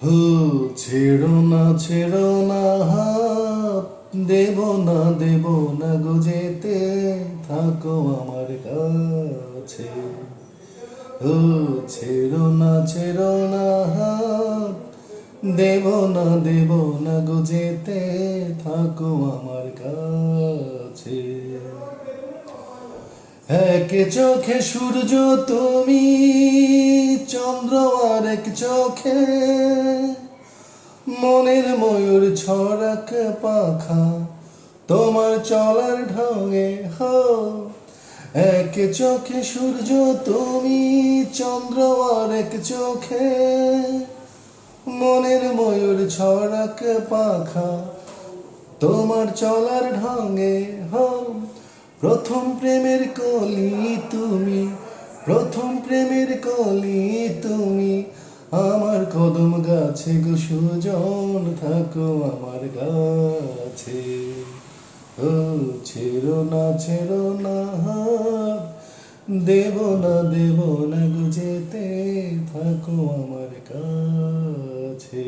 হো, ছেড়ো না হাত, দেব না গো যেতে, থাকো আমার কাছে। হো, ছেড়ো না হাত, দেব না গো যেতে, থাকো আমার কাছে। এক চোখে সূর্য তুমি, চন্দ্র আর এক চোখে মনের ময়ূর ছড়াক পাখা, তোমার চলার ঢঙে। হো, এক চোখে সূর্য তুমি, চন্দ্র আর এক চোখে মনের ময়ূর ছড়াক পাখা, তোমার চলার ঢঙে। হো, প্রথম প্রেমের কলি তুমি, প্রথম প্রেমের কলি তুমি, আমার কদম গাছে গো সুজন, থাকো আমার কাছে। ও, ছেড়ো না হাত, দেব না গো যেতে, থাকো আমার কাছে।